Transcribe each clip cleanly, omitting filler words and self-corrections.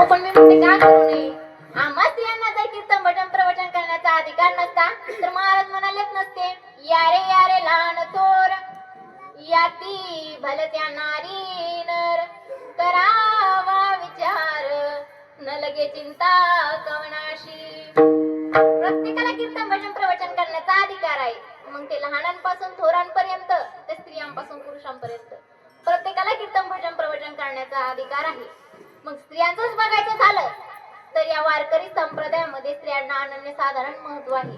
पण मी म्हणते का करू नये. आम्हा स्त्रियांना जर कीर्तन भजन प्रवचन करण्याचा अधिकार नसता तर महाराज म्हणालेच नसते या रे लहान थोर याती भलत्या नारी नर करावा विचार न लगे चिंता कवनाशी. प्रत्येकाला कीर्तन भजन प्रवचन करण्याचा अधिकार आहे. मग ते लहानांपासून थोरांपर्यंत ते स्त्रियांपासून पुरुषांपर्यंत प्रत्येकाला कीर्तन भजन प्रवचन करण्याचा अधिकार आहे. मग स्त्रियांचंच बघायचं झालं तर या वारकरी संप्रदायामध्ये स्त्रियांना अनन्यसाधारण महत्व आहे.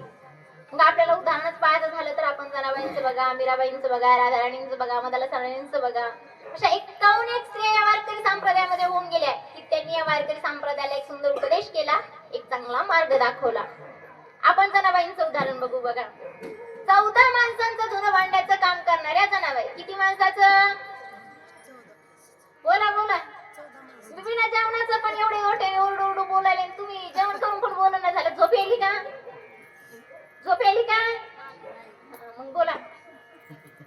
मग आपल्याला उदाहरणच पाहायचं झालं तर आपण जनाबाईंचं बघा, मीराबाईंचं बघा, राधाराणींचं बघा, मदाला सारणींचं बघा, अशा 51 स्त्रिया या वारकरी संप्रदायामध्ये होऊन गेल्या की त्यांनी या वारकरी संप्रदायाला एक सुंदर उपदेश केला, एक चांगला मार्ग दाखवला. आपण जनाबाईंचं उदाहरण बघू बघा. 14 माणसांचं धुणं भांड्याचं काम करणाऱ्या जनाबाई. किती माणसाचं? बोला बोला. बिना जेवणाचं पण एवढे मोठे ओरडू बोलायले. तुम्ही जेवण करून पण बोलणं झालं. झोप येईल का? झोप येईल का? मग बोला.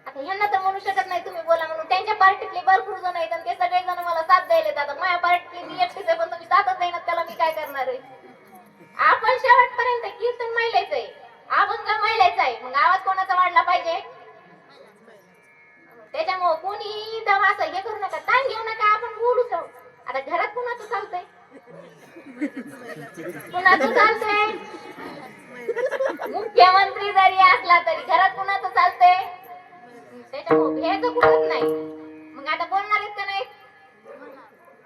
आता ह्यांना तर म्हणू शकत नाही तुम्ही बोला म्हणून. त्यांच्या पार्टीतले भरपूर जण आहेत आणि ते सगळे जण मला साथ द्यायला येतात. माझ्या पार्टीतली मी एकटीच आहे पण तुम्ही साथच देणार त्याला मी काय करणार आहे. आपण शेवटपर्यंत कीर्तन महिलेच आहे, अभंग महिलेच आहे. मग आवाज कोणाचा वाढला पाहिजे? त्याच्यामुळे कोणी दवा असं हे करू नका, ताण घेऊ नका, आपण बोलू जाऊ. आता घरात कुणाचं चालतंय? कुणाचं चालतंय? मुख्यमंत्री जरी असला तरी घरात कुणाचं चालतंय? त्याच्यामुळे भ्यायचं कुठंच नाही. मग आता बोलणार आहेत का नाही?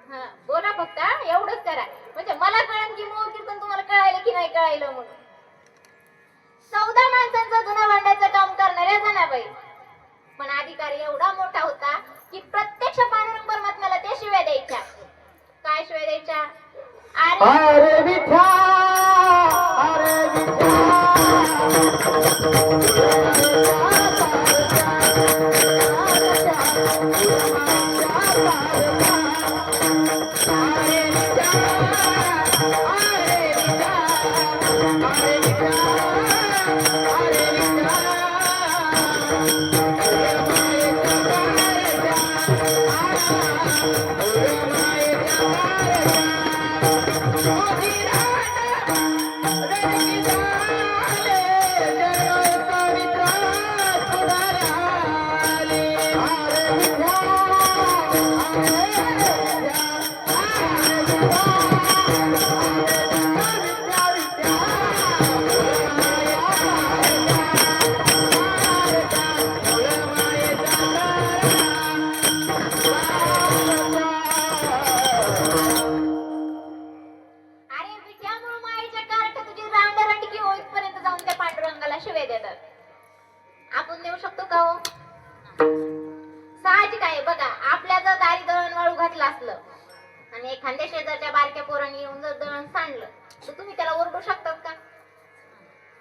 हा बोला फक्त एवढंच करा म्हणजे मला कळन की मूळ कीर्तन तुम्हाला कळायलं की नाही कळायलं म्हणून. 14 माणसांचं धुणं भांड्याचं काम करणाऱ्या जनाबाई. पण अधिकारी एवढा मोठा होता की प्रत्यक्ष पांडुरंग परमात्म्याला ते शिव्या द्यायच्या. काय शिव्या द्यायच्या? अरे विठा अरे विठा आपण देऊ शकतो का हो? साहजिक आहे. बघा आपल्या जर दारी दळण वाळू घातलं असलं आणि एखाद्या शेजारच्या बारक्या पोरांनी येऊन जर दळण सांडलं तर तुम्ही त्याला ओरडू शकतात का?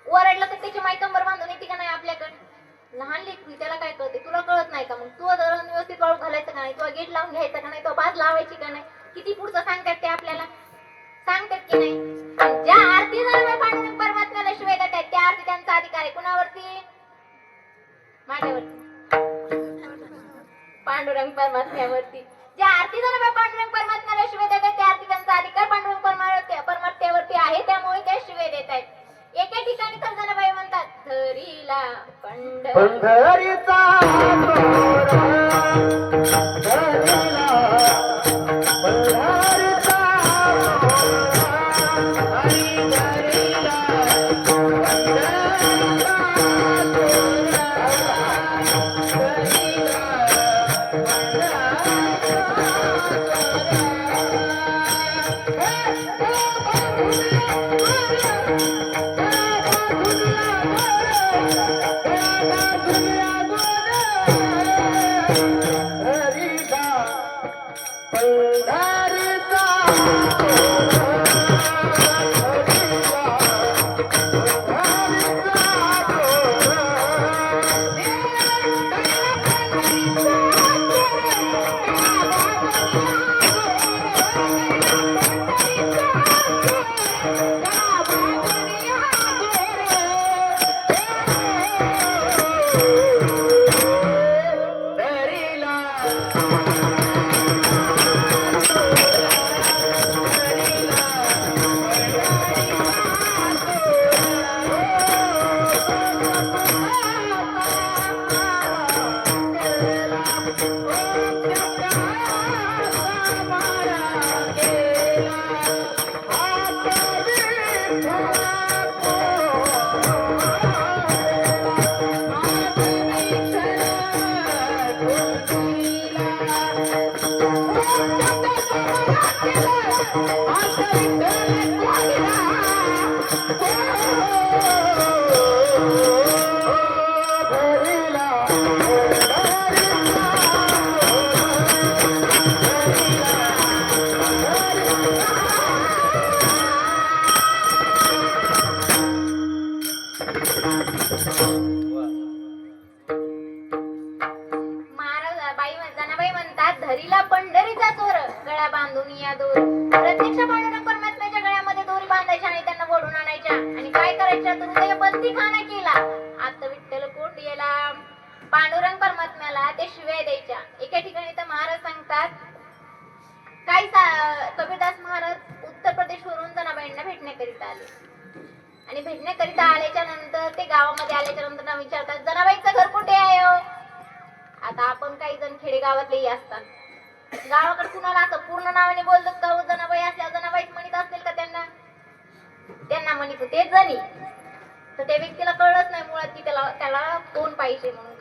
ओरडलं तर त्याची माई कंबर बांधून येते का नाही आपल्याकडे? लहान लेकरू त्याला काय कळते? तुला कळत नाही का? मग तू दळण व्यवस्थित वाळू घालायचं का नाही? तू गेट लावून घ्यायचं का नाही? तो बाज लावायची का नाही? किती पुढचं सांगतात ते आपल्याला? सांगतात की नाही? ज्या आरती जर पांडुरंग परमात्म्याला शिवाय देतात त्या आरती त्यांचा अधिकार आहे. कुणावरती? माझ्यावरती. पांडुरंग परमात्म्यावरती. ज्या आरती जर पांडुरंग परमात्म्याला शिवाय देतात त्या आरती त्यांचा अधिकार पांडुरंग परमात्म्यावरती आहे. त्यामुळे त्या शिवाय देत आहेत. एका ठिकाणी तर जनाबाई म्हणतात धरीला पंढरीचा जनाबाई म्हणतात धरीला पंढरीचा चोर गळा बांधून या दोर. प्रत्यक्ष पांडुरंग परमात्म्याच्या गळ्यामध्ये दोरी बांधायच्या आणि त्यांना ओढून आणायच्या आणि काय करायच्या तर हृदय बंदी खाना केला. आता विठ्ठल कोंडियाला पांडुरंग परमात्म्याला ते शिव्या द्यायच्या. एका ठिकाणी तर महाराज सांगतात काही कबीरदास महाराज उत्तर प्रदेशवरून जनाबाईंना भेटण्याकरिता आले आणि भेटण्याकरिता आल्याच्या नंतर ते गावामध्ये आल्याच्या नंतर विचारतात जनाबाईचं घर कुठे आहे हो? आता आपण काही जण खेडेगावातलेही असतात, गावाकडे कुणाला असं पूर्ण नावाने बोलतात का हो जनाबाई असल्या जनाबाईच म्हणत असतील का त्यांना? त्यांना म्हणत तेच जणी. तर त्या व्यक्तीला कळलंच नाही मुळात की त्याला कोण पाहिजे म्हणून.